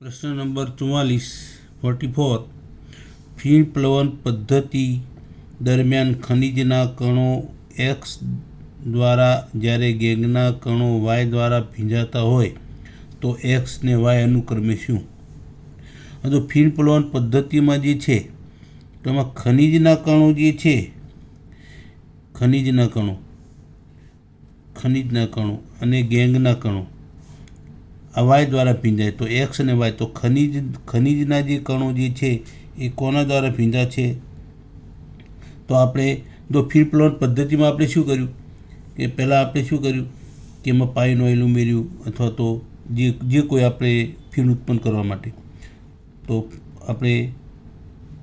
प्रश्न नंबर 44 ફીણ પ્લવન પદ્ધતિ દરમિયાન ખનિજના કણો એક્સ દ્વારા જ્યારે ગેંગના કણો વાય દ્વારા ભીંજાતા હોય તો એક્સ ને વાય અનુક્રમે શું? તો ફીણ પ્લવન પદ્ધતિમાં જે છે તો એમાં ખનિજના કણો જે છે ખનિજના કણો અને ગેંગના કણો આ વાય દ્વારા ભીંજાય તો એક્સ અને વાય. તો ખનિજના જે કણો જે છે એ કોના દ્વારા ભીંજા છે? તો આપણે જો ફીણ પ્લવન પદ્ધતિમાં આપણે શું કર્યું કે પહેલાં આપણે શું કર્યું કે એમાં પાઇન ઓઇલ ઉમેર્યું અથવા તો જે કોઈ આપણે ફીણ ઉત્પન્ન કરવા માટે તો આપણે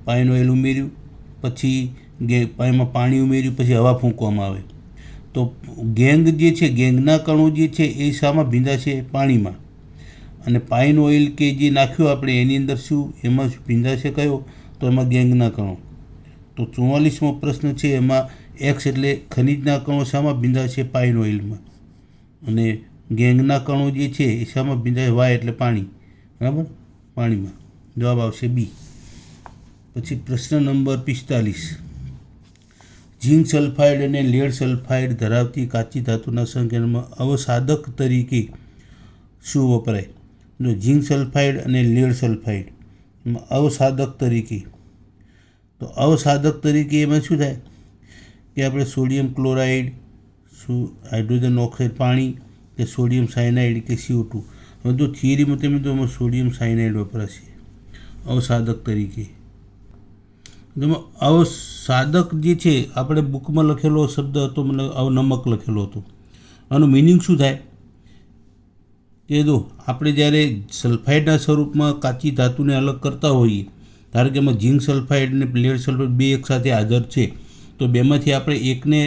પાઇન ઓઇલ ઉમેર્યું, પછી એમાં પાણી ઉમેર્યું, પછી હવા ફૂંકવામાં આવે. તો ગેંગ જે છે ગેંગના કણો જે છે એ શામાં ભીંજા છે? પાણીમાં. અને પાઇન ઓઇલ કે જે નાખ્યું આપણે એની અંદર શું એમાં ભીંજાશે કયો? તો એમાં ગેંગના કણો. તો 44મો પ્રશ્ન છે એમાં એક્સ એટલે ખનિજના કણો શામાં ભીંજાશે? પાઇન ઓઇલમાં. અને ગેંગના કણો જે છે એ શામાં ભીંજાય? વાય એટલે પાણી. બરાબર, પાણીમાં. જવાબ આવશે બી. પછી પ્રશ્ન નંબર 45 ઝીંક સલ્ફાઇડ અને લેડ સલ્ફાઇડ ધરાવતી કાચી ધાતુના સંકેતમાં અવસાધક તરીકે શું વપરાય? જો ઝીંક સલ્ફાઇડ અને લેડ સલ્ફાઇડ એમાં અવસાધક તરીકે, તો અવસાધક તરીકે એમાં શું થાય કે આપણે સોડિયમ ક્લોરાઇડ, હાઇડ્રોજન ઓક્સાઇડ પાણી, કે સોડિયમ સાયનાઇડ કે CO2. હવે જો થિયરીમાં તમે તો એમાં સોડિયમ સાયનાઇડ વપરાશે અવસાધક તરીકે. જેમાં અવસાધક જે છે આપણે બુકમાં લખેલો શબ્દ હતો, મતલબ નમક લખેલો હતો. આનું મિનિંગ શું થાય કે જો આપણે જ્યારે સલ્ફાઇડના સ્વરૂપમાં કાચી ધાતુને અલગ કરતા હોઈએ, ધારો કે એમાં ઝીંક સલ્ફાઇડ અને લેડ સલ્ફાઇડ બે એકસાથે હાજર છે, તો બેમાંથી આપણે એકને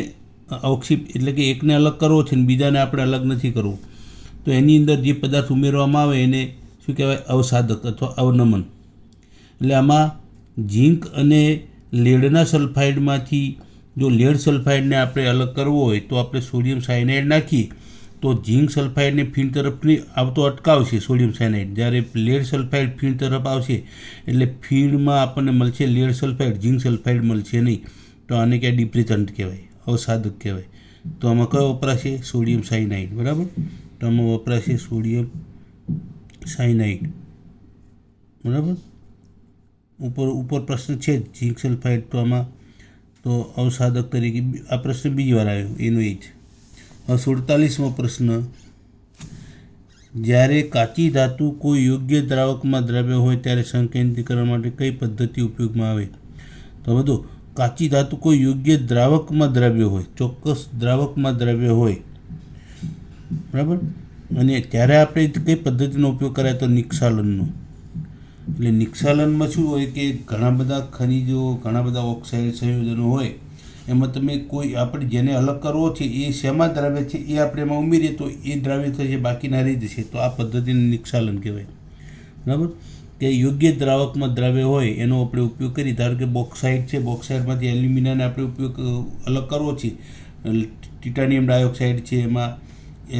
અવક્ષેપ એટલે કે એકને અલગ કરવો છે ને બીજાને આપણે અલગ નથી કરવો, તો એની અંદર જે પદાર્થ ઉમેરવામાં આવે એને શું કહેવાય? અવસાધક અથવા અવનમન. એટલે આમાં ઝીંક અને લેડના સલ્ફાઇડમાંથી જો લેડ સલ્ફાઇડને આપણે અલગ કરવો હોય તો આપણે સોડિયમ સાયનાઇડ નાખીએ તો ઝીંક સલ્ફાઇડને ફીણ તરફની આવતો અટકાવશે સોડિયમ સાયનાઇડ. જ્યારે લેડ સલ્ફાઇડ ફીણ તરફ આવશે એટલે ફીણમાં આપણને મળશે લેડ સલ્ફાઇડ, ઝીંક સલ્ફાઇડ મળશે નહીં. તો આને ક્યાં ડિપ્રેસન્ટ કહેવાય, અવસાધક કહેવાય. તો આમાં કયો વપરાશે? Sodium cyanide. બરાબર, તો આમાં વપરાશે સોડિયમ સાયનાઇડ. બરાબર, ઉપર પ્રશ્ન છે ઝીંક સલ્ફાઇડ, તો આમાં તો અવસાધક તરીકે આ પ્રશ્ન બીજી વાર આવ્યો એનો એ જ. હવે 47મો પ્રશ્ન જ્યારે કાચી ધાતુ કોઈ યોગ્ય દ્રાવકમાં દ્રવ્ય હોય ત્યારે સંકેન્દ્રીકરણ માટે કઈ પદ્ધતિ ઉપયોગમાં આવે? તો બધું કાચી ધાતુ કોઈ યોગ્ય દ્રાવકમાં દ્રવ્ય હોય, ચોક્કસ દ્રાવકમાં દ્રવ્ય હોય, બરાબર, અને ત્યારે આપણે કઈ પદ્ધતિનો ઉપયોગ કરાય? તો નિક્ષાલનનો. એટલે નિક્ષાલનમાં શું હોય કે ઘણા બધા ખનિજો, ઘણા બધા ઓક્સાઇડ સંયોજનો હોય, એમાં તમે કોઈ આપણે જેને અલગ કરવો છે એ શેમાં દ્રાવ્ય છે એ આપણે એમાં ઉમેરીએ તો એ દ્રાવ્ય થશે, બાકીના રહી જશે. તો આ પદ્ધતિને નિક્ષાલન કહેવાય. બરાબર, કે યોગ્ય દ્રાવકમાં દ્રાવ્ય હોય એનો આપણે ઉપયોગ કરી. ધારો કે બોક્સાઇડ છે, બોક્સાઇડમાંથી એલ્યુમિનિયમને આપણે ઉપયોગ અલગ કરવો છે, ટિટાનિયમ ડાયોક્સાઇડ છે, એમાં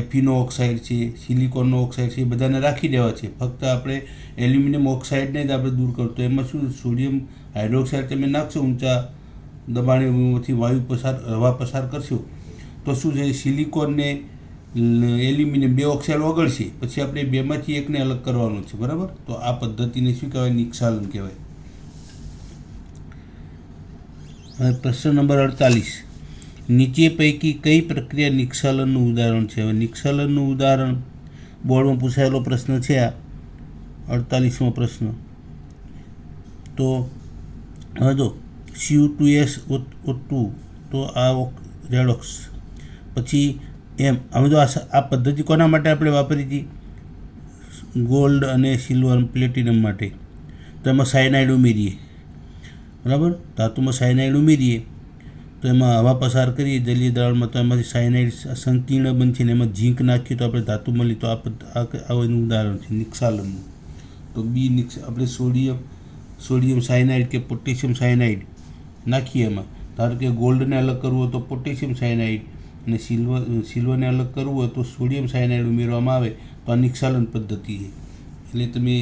એફીનો ઓક્સાઇડ છે, સિલિકોનનો ઓક્સાઇડ છે, એ બધાને રાખી દેવા છે. ફક્ત આપણે એલ્યુમિનિયમ ઓક્સાઇડને જ આપણે દૂર કરવું. તો એમાં શું સોડિયમ હાઇડ્રોક્સાઇડ તમે નાખશો ઊંચા દબાણેથી હવા પસાર કરશો તો શું છે? સિલિકોનને એલ્યુમિનિયમ બે ઓક્સાઇડ ઓગળશે, પછી આપણે બેમાંથી એકને અલગ કરવાનું છે. બરાબર, તો આ પદ્ધતિને શું કહેવાય? નિક્ષાલન કહેવાય. હવે પ્રશ્ન નંબર 48 નીચે પૈકી કઈ પ્રક્રિયા નિક્ષાલનનું ઉદાહરણ છે? હવે નિક્ષાલનનું ઉદાહરણ બોર્ડમાં પૂછાયેલો પ્રશ્ન છે આ 48મો પ્રશ્ન. તો હવે જો CO2SO2 તો આ રેડોક્સ, પછી એમ હવે તો આ પદ્ધતિ કોના માટે આપણે વાપરી હતી? ગોલ્ડ અને સિલ્વર પ્લેટિનમ માટે. તો એમાં સાયનાઇડ ઉમેરીએ, બરાબર, ધાતુમાં સાયનાઇડ ઉમેરીએ તો એમાં હવા પસાર કરીએ જલીય દ્રાવણમાં, તો એમાંથી સાયનાઇડ સંકીર્ણ બનશે ને એમાં ઝીંક નાખીએ તો આપણે ધાતુ મળી. તો આ એનું ઉદાહરણ છે નિક્ષાલનનું. તો બી આપણે સોડિયમ સાયનાઇડ કે પોટેશિયમ સાયનાઇડ નાખીએ એમાં. ધારો કે ગોલ્ડને અલગ કરવું હોય તો પોટેશિયમ સાયનાઇડ અને સિલ્વરને અલગ કરવું હોય તો સોડિયમ સાયનાઇડ ઉમેરવામાં આવે તો આ નિક્ષાલન પદ્ધતિ છે. એટલે તમે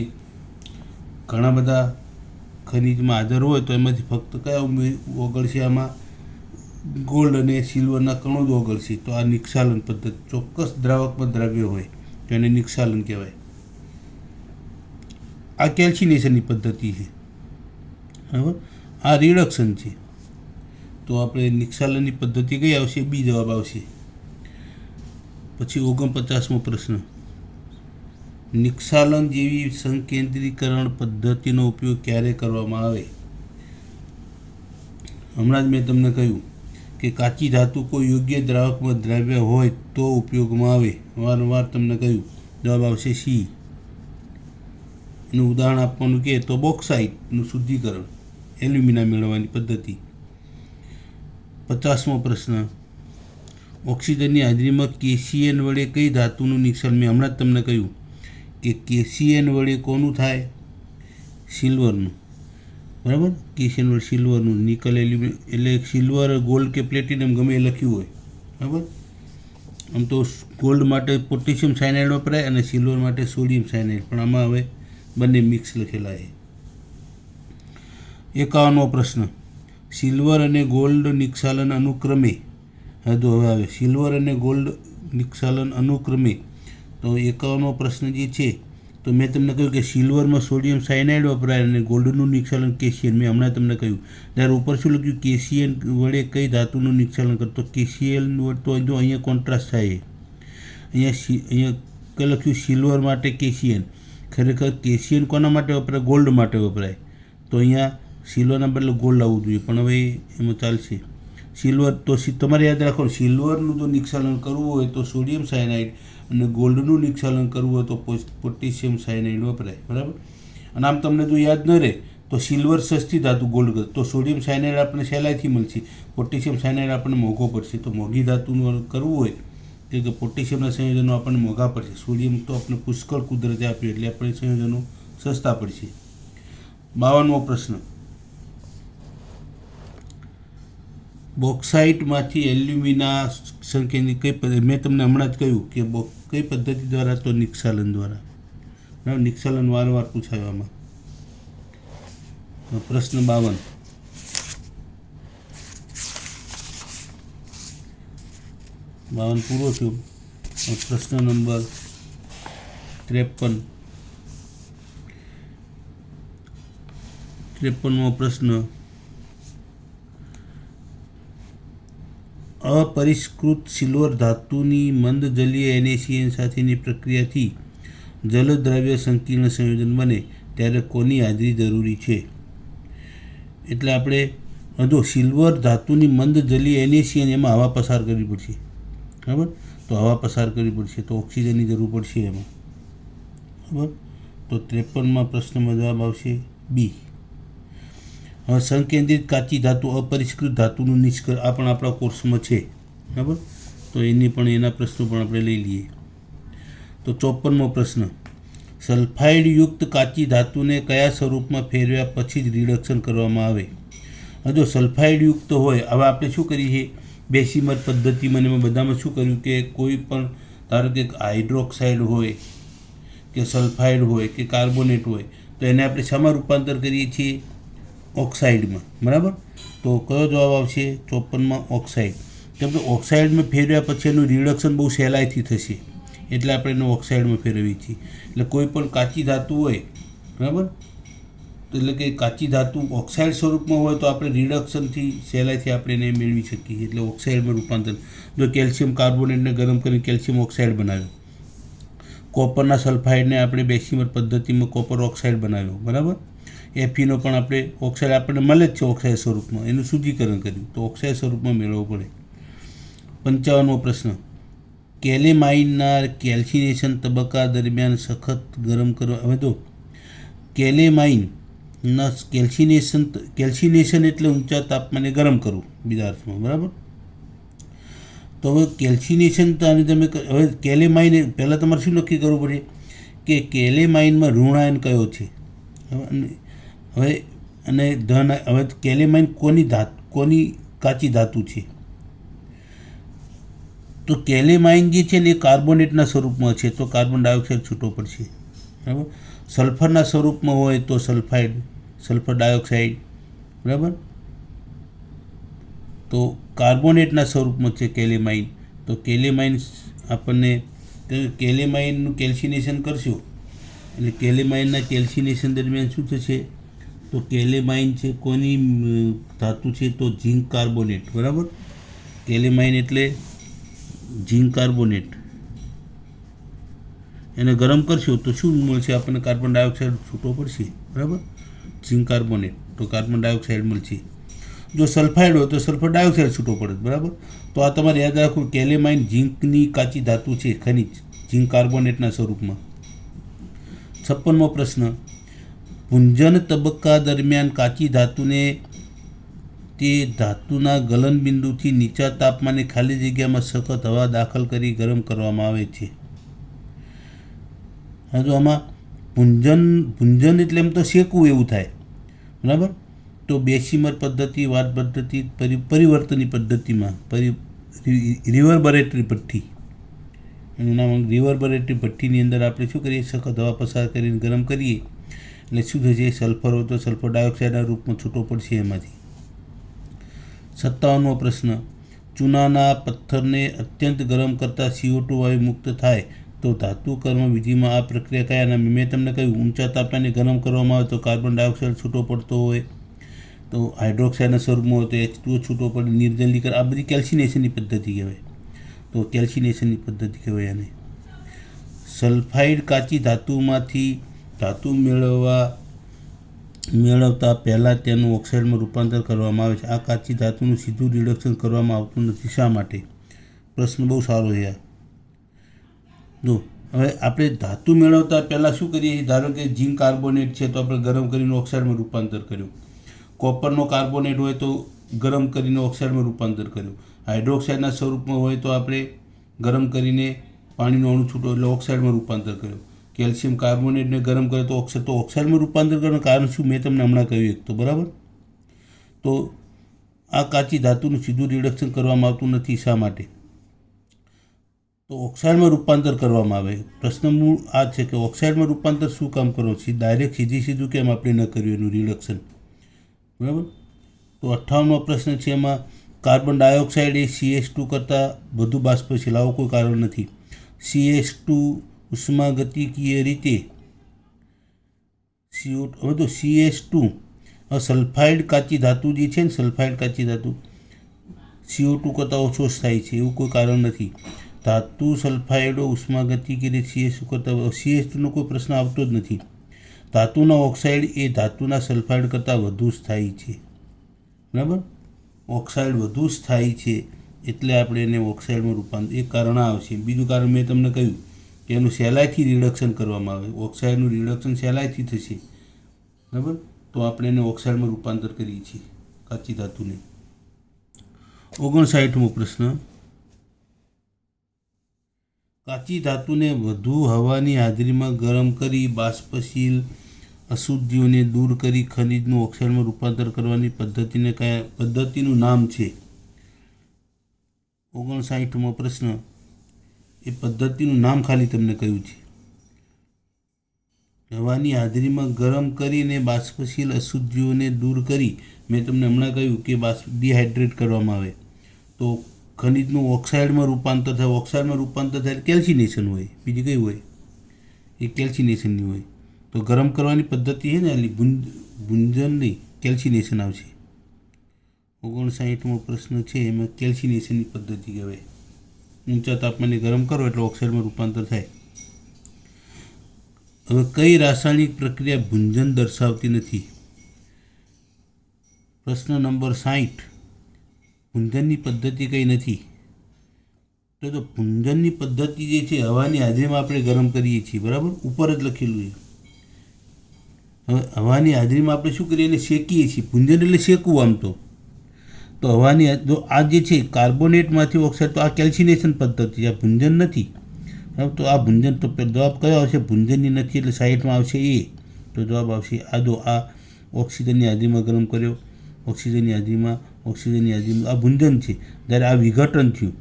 ઘણા બધા ખનિજમાં હાજર હોય તો એમાંથી ફક્ત કયા ઓગળશે? આમાં ગોલ્ડ અને સિલ્વરના કણો જ ઓગળશે. તો આ નિક્ષાલન પદ્ધતિ. ચોક્કસ દ્રાવકમાં દ્રવ્ય હોય તો એને નિક્ષાલન કહેવાય. આ કેલ્સિનેશનની પદ્ધતિ છે, બરાબર. આ રિડક્શન છે. તો આપણે નિક્ષાલનની પદ્ધતિ કઈ આવશે? બી જવાબ આવશે. પછી 49મો પ્રશ્ન, નિક્ષાલન જેવી સંકેન્દ્રીકરણ પદ્ધતિનો ઉપયોગ ક્યારે કરવામાં આવે? હમણાં જ મેં તમને કહ્યું કે કાચી ધાતુ કોઈ યોગ્ય દ્રાવકમાં દ્રવ્ય હોય તો ઉપયોગમાં આવે. વારંવાર તમને કહ્યું. જવાબ આવશે સી. એનું ઉદાહરણ આપવાનું કહે તો બોક્સાઇટનું શુદ્ધિકરણ, એલ્યુમિના મેળવવાની પદ્ધતિ. 50મો પ્રશ્ન, ઓક્સિજનની હાજરીમાં કેસીએન વડે કઈ ધાતુનું નિક્ષાલન? મેં હમણાં જ તમને કહ્યું કે કેસીએન વડે કોનું થાય? સિલ્વરનું, બરાબર. કેસીએન વડે સિલ્વરનું. નિકલ એટલે સિલ્વર, ગોલ્ડ કે પ્લેટિનમ ગમે એ લખ્યું હોય, બરાબર. આમ તો ગોલ્ડ માટે પોટેશિયમ સાયનાઇડ વપરાય અને સિલ્વર માટે સોડિયમ સાયનાઇડ, પણ આમાં હવે બંને મિક્સ લખેલા છે. 51મો પ્રશ્ન, સિલ્વર અને ગોલ્ડ નિક્ષાલન અનુક્રમે. હવે આવે સિલ્વર અને ગોલ્ડ નિક્ષાલન અનુક્રમે. તો 51મો પ્રશ્ન જે છે, તો મેં તમને કહ્યું કે સિલ્વરમાં સોડિયમ સાયનાઇડ વપરાય અને ગોલ્ડનું નિક્ષાલન કેસીએન. મેં હમણાં તમને કહ્યું. ત્યારે ઉપર શું લખ્યું? કેસીએન વડે કઈ ધાતુનું નિક્ષાલન કરતો? કેસીએન તો જો અહીંયા કોન્ટ્રાસ્ટ થાય. અહીંયા કઈ લખ્યું? સિલ્વર માટે કેસીએન. ખરેખર કેસીએન કોના માટે વપરાય? ગોલ્ડ માટે વપરાય. તો અહીંયા સિલ્વરના બદલે ગોલ્ડ આવવું જોઈએ, પણ હવે એમાં ચાલશે. સિલ્વર તો તમારે યાદ રાખો, સિલ્વરનું જો નિક્ષાલન કરવું હોય તો સોડિયમ સાયનાઇડ અને ગોલ્ડનું નિક્ષાલન કરવું હોય તો પોટેશિયમ સાયનાઇડ વપરાય, બરાબર. અને આમ તમને જો યાદ ન રહે તો સિલ્વર સસ્તી ધાતુ, ગોલ્ડ તો સોડિયમ સાયનાઇડ આપણને સહેલાઈથી મળશે, પોટેશિયમ સાયનાઇડ આપણને મોંઘો પડશે. તો મોંઘી ધાતુનું કરવું હોય કે પોટેશિયમના સંયોજનો આપણને મોંઘા પડશે. સોડિયમ તો આપણે પુષ્કળ કુદરતે આપ્યું એટલે આપણે સંયોજનો સસ્તા પડશે. 52મો પ્રશ્ન, બોક્સાઇટમાંથી એલ્યુમિના સંકેન્દ્રિત કઈ પદ્ધતિ? મેં તમને હમણાં જ કહ્યું કે કઈ પદ્ધતિ દ્વારા? તો નિક્ષાલન દ્વારા. બરાબર. નિક્ષાલન વારંવાર પૂછાયું આમાં. પ્રશ્ન 52, પૂરો થયો. પ્રશ્ન નંબર 53મો પ્રશ્ન, અપરિષ્કૃત સિલ્વર ધાતુની મંદ જલીય NaCN સાથેની પ્રક્રિયાથી જલદ્રાવ્ય સંકીર્ણ સંયોજન બને ત્યારે કોની હાજરી જરૂરી છે? એટલે આપણે જો સિલ્વર ધાતુની મંદ જલીય NaCN એમાં હવા પસાર કરવી પડશે, બરાબર. તો હવા પસાર કરવી પડશે તો ઓક્સિજનની જરૂર પડશે એમાં, બરાબર. તો 53મા પ્રશ્નમાં જવાબ આવશે બી. હવે સંકેન્દ્રિત કાચી ધાતુ અપરિષ્કૃત ધાતુનું નિષ્કર્ષ આ પણ આપણા કોર્સમાં છે, બરાબર. તો એના પ્રશ્નો પણ આપણે લઈ લઈએ. તો 54મો પ્રશ્ન, સલ્ફાઇડયુક્ત કાચી ધાતુને કયા સ્વરૂપમાં ફેરવ્યા પછી જ રિડક્શન કરવામાં આવે? જો સલ્ફાઇડયુક્ત હોય, હવે આપણે શું કરીએ? બેસીમર પદ્ધતિમાં એમાં બધામાં શું કર્યું કે કોઈ પણ ધારો કે હાઇડ્રોક્સાઇડ હોય કે સલ્ફાઇડ હોય કે કાર્બોનેટ હોય તો એને આપણે શામાં રૂપાંતર કરીએ છીએ? ઓક્સાઇડમાં, બરાબર. તો કયો જવાબ આવશે? 54માં ઓક્સાઇડ. કેમ કે ઓક્સાઇડમાં ફેરવ્યા પછી એનું રિડક્શન બહુ સહેલાઈથી થશે એટલે આપણે એને ઓક્સાઇડમાં ફેરવીએ છીએ. એટલે કોઈ પણ કાચી ધાતુ હોય, બરાબર, એટલે કે કાચી ધાતુ ઓક્સાઇડ સ્વરૂપમાં હોય તો આપણે રિડક્શનથી સહેલાઈથી આપણે એને મેળવી શકીએ, એટલે ઓક્સાઇડમાં રૂપાંતર. જો કેલ્શિયમ કાર્બોનેટને ગરમ કરીને કેલ્શિયમ ઓક્સાઇડ બનાવ્યો, કોપરના સલ્ફાઇડને આપણે બેસીમર પદ્ધતિમાં કોપર ઓક્સાઇડ બનાવ્યો, બરાબર. એફીનો પણ આપણે ઓક્સાઇડ આપણને મળે જ છે ઓક્સાઇડ સ્વરૂપમાં, એનું શુદ્ધિકરણ કર્યું તો ઓક્સાઇડ સ્વરૂપમાં મેળવવું પડે. 55મો પ્રશ્ન, કેલેમાઇનના કેલ્સિનેશન તબક્કા દરમિયાન સખત ગરમ કરવા. હવે તો કેલેમાઇનના કેલ્સિનેશન એટલે ઊંચા તાપમાને ગરમ કરવું બીજા અર્થમાં, બરાબર. તો હવે કેલ્સિનેશન તમે હવે કેલેમાઇન પહેલાં તમારે શું નક્કી કરવું પડે કે કેલેમાઇનમાં ઋણાયન કયો છે? હવે અને ધન. હવે કેલેમાઇન કોની કાચી ધાતુ છે? તો કેલેમાઇન જે છે ને એ કાર્બોનેટના સ્વરૂપમાં છે તો કાર્બન ડાયોક્સાઇડ છૂટો પડશે, બરાબર. સલ્ફરના સ્વરૂપમાં હોય તો સલ્ફાઇડ, સલ્ફર ડાયોક્સાઇડ, બરાબર. તો કાર્બોનેટના સ્વરૂપમાં છે કેલેમાઇન. તો કેલેમાઇન આપણને કેલેમાઇનનું કેલ્સિનેશન કરશું એટલે કેલેમાઇનના કેલ્સિનેશન દરમિયાન શું થશે? તો કેલેમાઇન છે કોની ધાતુ છે? તો ઝીંક કાર્બોનેટ, બરાબર. કેલેમાઇન એટલે ઝીંક કાર્બોનેટ. એને ગરમ કરશો તો શું મળશે આપણને? કાર્બન ડાયોક્સાઇડ છૂટો પડશે, બરાબર. ઝીંક કાર્બોનેટ તો કાર્બન ડાયોક્સાઇડ મળશે. જો સલ્ફાઇડ હોય તો સલ્ફર ડાયોક્સાઇડ છૂટો પડે, બરાબર. તો આ તમારે યાદ રાખવું, કેલેમાઇન ઝીંકની કાચી ધાતુ છે, ખનિજ, ઝીંક કાર્બોનેટના સ્વરૂપમાં. 56મો પ્રશ્ન, પુંજન તબક્કા દરમિયાન કાચી ધાતુને તે ધાતુના ગલન બિંદુથી નીચા તાપમાને ખાલી જગ્યામાં સખત હવા દાખલ કરી ગરમ કરવામાં આવે છે. હા, તો આમાં પુંજન એટલે એમ તો શેકવું એવું થાય, બરાબર. તો બેસીમર પદ્ધતિ, વાટ પદ્ધતિ, પરિવર્તની પદ્ધતિમાં રિવર્બરેટરી ભઠ્ઠી, એનું નામ રિવર્બરેટરી ભઠ્ઠીની અંદર આપણે શું કરીએ? સખત હવા પસાર કરીને ગરમ કરીએ એટલે શું થશે? સલ્ફર હોય તો સલ્ફર ડાયોક્સાઇડના રૂપમાં છૂટો પડશે એમાંથી. 57મો પ્રશ્ન, ચૂનાના પથ્થરને અત્યંત ગરમ કરતાં CO2 વાયુ મુક્ત થાય તો ધાતુ કર્મ વિધિમાં આ પ્રક્રિયા કયા નામે? મેં તમને કહ્યું, ઊંચા તાપમાને ગરમ કરવામાં આવે તો કાર્બન ડાયોક્સાઇડ છૂટો પડતો હોય, તો હાઇડ્રોક્સાઇડના સ્વરૂપમાં હોય તો H2O છૂટો પડે, નિર્જલીકરણ. આ બધી કેલ્સિનેશનની પદ્ધતિ કહેવાય. તો કેલ્સિનેશનની પદ્ધતિ કહેવાય આને. સલ્ફાઇડ કાચી ધાતુમાંથી ધાતુ મેળવતા પહેલાં તેનું ઓક્સાઇડમાં રૂપાંતર કરવામાં આવે છે. આ કાચી ધાતુનું સીધું રિડક્શન કરવામાં આવતું નથી. શા માટે? પ્રશ્ન બહુ સારો છે આ. જો હવે આપણે ધાતુ મેળવતા પહેલાં શું કરીએ છીએ? ધારો કે ઝીંક કાર્બોનેટ છે તો આપણે ગરમ કરીને ઓક્સાઇડમાં રૂપાંતર કર્યું. કોપરનો કાર્બોનેટ હોય તો ગરમ કરીને ઓક્સાઇડમાં રૂપાંતર કર્યું. હાઇડ્રોક્સાઇડના સ્વરૂપમાં હોય તો આપણે ગરમ કરીને પાણીનો અણુ છૂટો એટલે ઓક્સાઇડમાં રૂપાંતર કર્યું. કેલ્શિયમ કાર્બોનેટને ગરમ કરે તો ઓક્સાઇડમાં રૂપાંતર કરવાનું કારણ શું? મેં તમને હમણાં કહ્યું એક તો, બરાબર. તો આ કાચી ધાતુનું સીધું રિડક્શન કરવામાં આવતું નથી. શા માટે? તો ઓક્સાઇડમાં રૂપાંતર કરવામાં આવે. પ્રશ્ન મૂળ આ છે કે ઓક્સાઇડમાં રૂપાંતર શું કામ કરવું છે? ડાયરેક્ટ સીધું કેમ આપણે ન કર્યું એનું રિડક્શન, બરાબર. તો 58મો પ્રશ્ન છે, એમાં કાર્બન ડાયોક્સાઇડ એ CH2 કરતાં વધુ બાષ્પશીલ, આવું કોઈ કારણ નથી. CH2 ઉષ્માગતિકીય રીતે હવે તો CH2 સલ્ફાઇડ કાચી ધાતુ જે છે ને, સલ્ફાઇડ કાચી ધાતુ CO2 કરતાં ઓછો થાય છે, એવું કોઈ કારણ નથી. ધાતુ સલ્ફાઇડો ઉષ્માગતિકીય CH2 કરતાં, CH2નો કોઈ પ્રશ્ન આવતો જ નથી. ધાતુના ઓક્સાઇડ એ ધાતુના સલ્ફાઇડ કરતાં વધુ સ્થાયી છે, બરાબર. ઓક્સાઇડ વધુ સ્થાયી છે એટલે આપણે એને ઓક્સાઇડમાં રૂપાંતર, એક કારણ આવશે. બીજું કારણ મેં તમને કહ્યું કે એનું સહેલાઈથી રિડક્શન કરવામાં આવે. ઓક્સાઇડનું રિડક્શન સહેલાઈથી થશે, બરાબર. તો આપણે એને ઓક્સાઇડમાં રૂપાંતર કરીએ છીએ કાચી ધાતુને. 59મો પ્રશ્ન, કાચી ધાતુને વધુ હવાની હાજરીમાં ગરમ કરી બાષ્પશીલ અશુદ્ધિઓને દૂર કરી ખનિજનું ઓક્સાઇડમાં રૂપાંતર કરવાની પદ્ધતિનું નામ છે? 59મો પ્રશ્ન, એ પદ્ધતિનું નામ ખાલી તમને કહ્યું છે. હવાની હાજરીમાં ગરમ કરીને બાષ્પશીલ અશુદ્ધિઓને દૂર કરી, મેં તમને હમણાં કહ્યું કે ડિહાઇડ્રેટ કરવામાં આવે તો ખનિજનું ઓક્સાઇડમાં રૂપાંતર થાય. ઓક્સાઇડમાં રૂપાંતર થાય કેલ્સિનેશન હોય, બીજી કઈ હોય? એ કેલ્સિનેશનની હોય. તો ગરમ કરવાની પદ્ધતિ છે ને, એટલે ભુંજન નહીં, કેલ્સિનેશન આવશે. 59મો પ્રશ્ન છે, એમાં કેલ્સિનેશનની પદ્ધતિ કહેવાય. ઊંચા તાપમાને ગરમ કરો એટલે ઓક્સાઇડમાં રૂપાંતર થાય. હવે કઈ રાસાયણિક પ્રક્રિયા ભુંજન દર્શાવતી નથી? પ્રશ્ન નંબર 60, ભુંજનની પદ્ધતિ કઈ નથી? તો ભુંજનની પદ્ધતિ જે છે હવાની હાજરીમાં આપણે ગરમ કરીએ છીએ, બરાબર, ઉપર જ લખેલું છે. હવે હવાની હાજરીમાં આપણે શું કરીએ? એને શેકીએ છીએ. ભુંજન એટલે શેકવું આમ તો હવાની, જો આ જે છે કાર્બોનેટમાંથી ઓક્સાઇડ, તો આ કેલ્સિનેશન પદ્ધતિ, આ ભુંજન નથી. તો આ ભુંજન, તો જવાબ કયો આવશે? ભુંજનની નથી એટલે 60માં આવશે એ. તો જવાબ આવશે આ. જો આ ઓક્સિજનની હાજરીમાં ગરમ કર્યો, ઓક્સિજનની હાજરીમાં આ ભુંજન છે. જ્યારે આ વિઘટન થયું,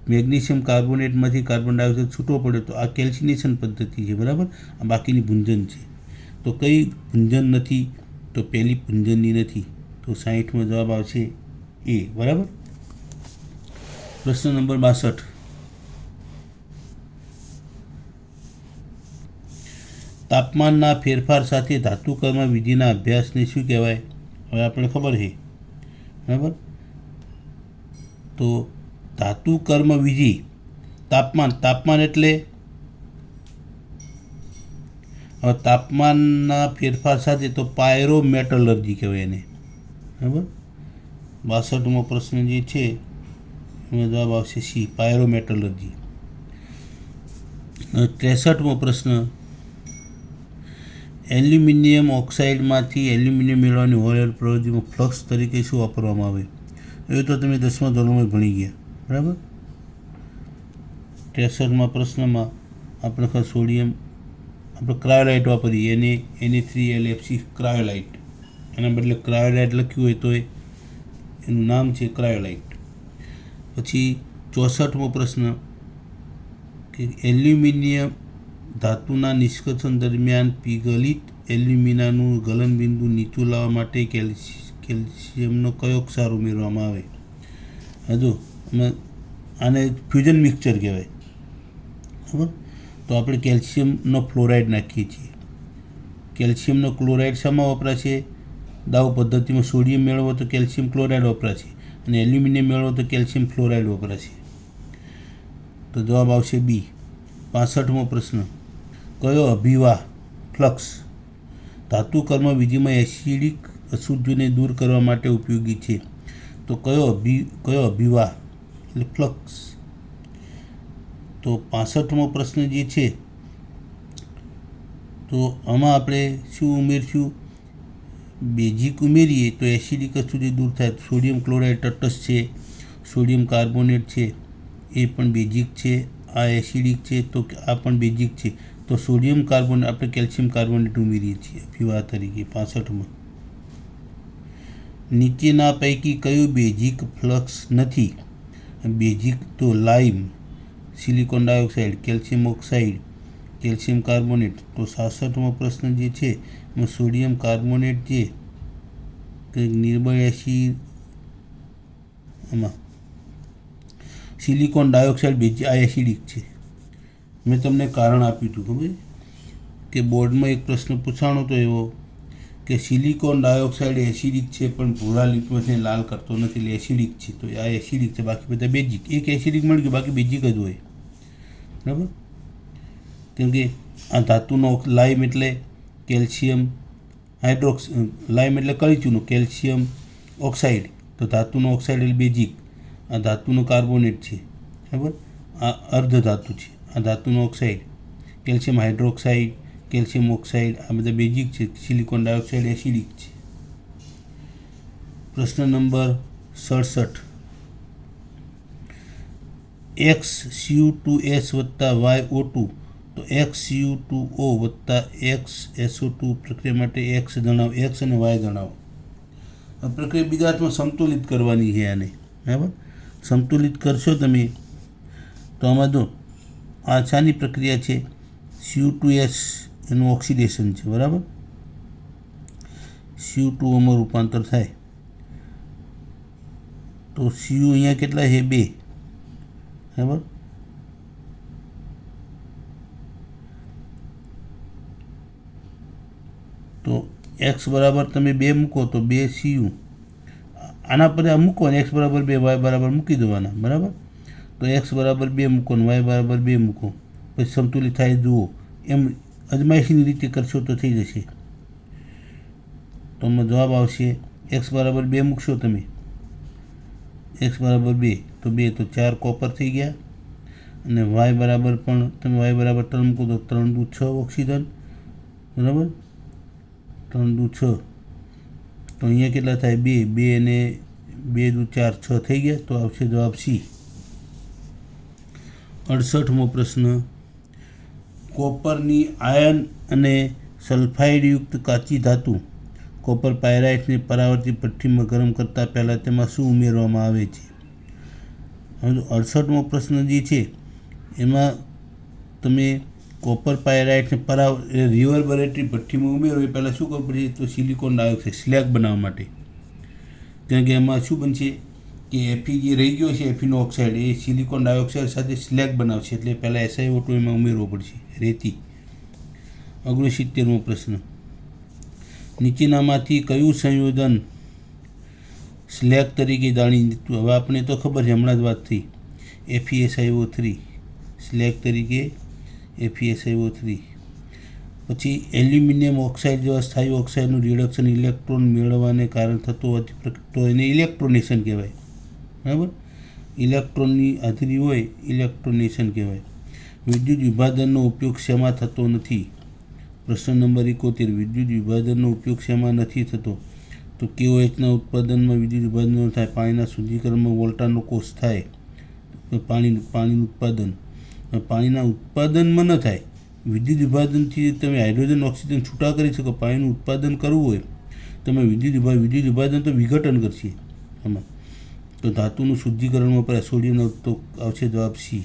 મેગ્નેશિયમ કાર્બોનેટમાંથી કાર્બન ડાયોક્સાઇડ છૂટો પડે તો આ કેલ્સિનેશન પદ્ધતિ છે, બરાબર. આ બાકીની ભૂંજન છે. તો કઈ ભૂંજન નથી? તો પહેલી ભૂંજનની નથી. તો 60માં જવાબ આવશે એ, બરાબર. પ્રશ્ન નંબર 62. તાપમાનના ફેરફાર સાથે ધાતુકર્મ વિધિના અભ્યાસને શું કહેવાય? હવે આપણે ખબર છે, બરાબર. તો ધાતુકર્મ વિધિ, તાપમાન એટલે હવે તાપમાનના ફેરફાર સાથે તો પાયરોમેટલર્જી કહેવાય એને, બરાબર. 62મો પ્રશ્ન જે છે એનો જવાબ આવશે સી, પાયરોમેટલર્જી. 63મો પ્રશ્ન, એલ્યુમિનિયમ ઓક્સાઇડમાંથી એલ્યુમિનિયમ મેળવવાની હોલ પ્રવૃત્તિમાં ફ્લક્સ તરીકે શું વાપરવામાં આવે? એ તો તમે 10મા ધોરણમાં ભણી ગયા, બરાબર. 63મા પ્રશ્નમાં આપણે સોડિયમ આપણે ક્રાયોલાઇટ વાપરીએ, Na3LFC ક્રાયોલાઇટ. એના બદલે ક્રાયોલાઇટ લખ્યું હોય તો એનું નામ છે ક્રાયોલાઇટ. પછી 64મો પ્રશ્ન કે એલ્યુમિનિયમ ધાતુના નિષ્કર્ષણ દરમિયાન પીગલિત એલ્યુમિનાનું ગલનબિંદુ નીચું લાવવા માટે કેલ્શિયમનો કયો ક્ષાર ઉમેરવામાં આવે? હજુ આને ફ્યુઝન મિક્સચર કહેવાય, બરાબર. તો આપણે કેલ્શિયમનો ફ્લોરાઇડ નાખીએ છીએ. કેલ્શિયમનો ક્લોરાઇડ શામાં વપરાશે? દાવ પદ્ધતિમાં સોડિયમ મેળવો તો કેલ્શિયમ ક્લોરાઇડ વપરાશે, અને એલ્યુમિનિયમ મેળવો તો કેલ્શિયમ ફ્લોરાઇડ વપરાશે. તો જવાબ આવશે બી. 65મો પ્રશ્ન, કયો અભિવાહ ફ્લક્સ ધાતુકર્મ વિધિમાં એસિડિક અશુદ્ધિઓને દૂર કરવા માટે ઉપયોગી છે? તો કયો અભિવાહ એટલે ફ્લક્સ. તો 65મો પ્રશ્ન જે છે તો આમાં આપણે શું ઉમેરશું? બેઝિક ઉમેરીએ તો એસિડિક અશુદ્ધિ દૂર થાય. સોડિયમ ક્લોરાઇડ તટસ્થ છે, સોડિયમ કાર્બોનેટ છે એ પણ બેઝિક છે, આ એસિડિક છે તો આ પણ બેઝિક છે. તો સોડિયમ કાર્બોનેટ આપણે કેલ્શિયમ કાર્બોનેટ ઉમેરીએ છીએ અભિવાહ તરીકે. 65માં, નીચેના પૈકી કયું બેઝિક ફ્લક્સ નથી? બેઝિક તો lime, silicon dioxide, calcium oxide, calcium carbonate. તો 66મો પ્રશ્ન જે છે એમાં સોડિયમ કાર્બોનેટ જે કંઈક નિર્બળ એસિડ, એમાં સિલિકોન ડાયોક્સાઇડ બેઝ આ એસિડિક છે. મેં તમને કારણ આપ્યું હતું, ખબર કે બોર્ડમાં એક પ્રશ્ન પૂછાણો તો એવો કે સિલિકોન ડાયોક્સાઇડ એસિડિક છે પણ ભૂરા લિટમસને લાલ કરતો નથી, એટલે એસિડિક છે. તો આ એસિડિક છે, બાકી બધા બેઝિક. એક એસિડિક મળી ગયું, બાકી બેઝિક જ હોય, બરાબર. કેમ કે આ ધાતુનો લાઇમ એટલે કેલ્શિયમ લાઇમ એટલે કળીચુનું કેલ્શિયમ ઓક્સાઇડ, તો ધાતુનો ઓક્સાઇડ એટલે બેઝિક. આ ધાતુનો કાર્બોનેટ છે, બરાબર. આ અર્ધ ધાતુ છે. આ ધાતુનો oxide calcium hydroxide, calcium oxide આ બધા બેઝિક છે. સિલિકોન ડાયોક્સાઇડ એસિડિક છે. પ્રશ્ન નંબર 67, XCU2S વત્તા YO2 તો XCU2O વત્તા XSO2 પ્રક્રિયા માટે X જણાવો, X અને Y જણાવો. આ પ્રક્રિયા બીજા અર્થમાં સંતુલિત કરવાની છે આને, બરાબર. સંતુલિત કરશો તમે તો આમાં જો આ શાની પ્રક્રિયા છે? Cu2S એનું ઓક્સિડેશન છે, બરાબર. Cu2Oમાં રૂપાંતર થાય તો Cu અહીંયા કેટલા છે? 2, બરાબર. તો x બરાબર તમે 2 મૂકો તો 2 Cu, આના પર આ મૂકો ને x બરાબર 2 y બરાબર મૂકી દેવાના, બરાબર. તો x બરાબર 2 મૂકો ને y બરાબર 2 મૂકો, પછી સંતુલિત થાય જુઓ. એમ અજમાયશીની રીતે કરશો તો થઈ જશે. તો આમાં જવાબ આવશે x બરાબર 2 મૂકશો તમે, x બરાબર 2 તો 2 તો 4 કોપર થઈ ગયા, અને y બરાબર પણ તમે y બરાબર 3 મૂકો તો 3 દુ 6 ઓક્સિજન, બરાબર. 3 દુ 6 તો અહીંયા કેટલા થાય? 2 2 અને 2 દુ 4 6 થઈ ગયા. તો આવશે જવાબ સી. 68મો પ્રશ્ન, કોપરની આયન અને સલ્ફાઇડયુક્ત કાચી ધાતુ કોપર પાયરાઇટને પરાવર્તિત ભઠ્ઠીમાં ગરમ કરતાં પહેલાં તેમાં શું ઉમેરવામાં આવે છે? હવે 68મો પ્રશ્ન જે છે એમાં તમે કોપર પાયરાઇટને રિવર્બરેટરી ભઠ્ઠીમાં ઉમેરો એ પહેલાં શું કરવું પડશે? તો સિલિકોન ડાયોક્સાઇડ સ્લેગ બનાવવા માટે, કારણ કે એમાં શું બનશે કે એફી જે રહી ગયો છે, એફીનો ઓક્સાઇડ એ સિલિકોન ડાયોક્સાઇડ સાથે સ્લેગ બનાવશે, એટલે પહેલાં SiO2 એમાં ઉમેરવો પડશે, રેતી. 69મો પ્રશ્ન, નીચેનામાંથી કયું સંયોજન સ્લેગ તરીકે જાણીતું? હવે આપણે તો ખબર છે, હમણાં જ વાત થઈ, FeSiO3 સ્લેગ તરીકે FeSiO3. પછી એલ્યુમિનિયમ ઓક્સાઇડ જેવા સ્થાયી ઓક્સાઇડનું રિડક્શન ઇલેક્ટ્રોન મેળવવાને કારણે થતું હોવાથી તો એને ઇલેક્ટ્રોનેશન કહેવાય. બરાબર, ઇલેક્ટ્રોનની હાજરી હોય ઇલેક્ટ્રોનેશન કહેવાય. વિદ્યુત વિભાજનનો ઉપયોગ શેમાં થતો નથી? પ્રશ્ન નંબર 71, વિદ્યુત વિભાજનનો ઉપયોગ શેમાં નથી થતો? તો KOHના ઉત્પાદનમાં વિદ્યુત વિભાજન ન થાય, પાણીના શુદ્ધિકરણમાં વોલ્ટાનો કોષ થાય, પાણીનું ઉત્પાદન. પાણીના ઉત્પાદનમાં ન થાય, વિદ્યુત વિભાજનથી તમે હાઇડ્રોજન ઓક્સિજન છૂટા કરી શકો. પાણીનું ઉત્પાદન કરવું હોય તમે વિદ્યુત વિભાજન તો વિઘટન કરશે આમાં. તો ધાતુનું શુદ્ધિકરણમાં વપરાય સોડિયમનો તો આવશે જવાબ C.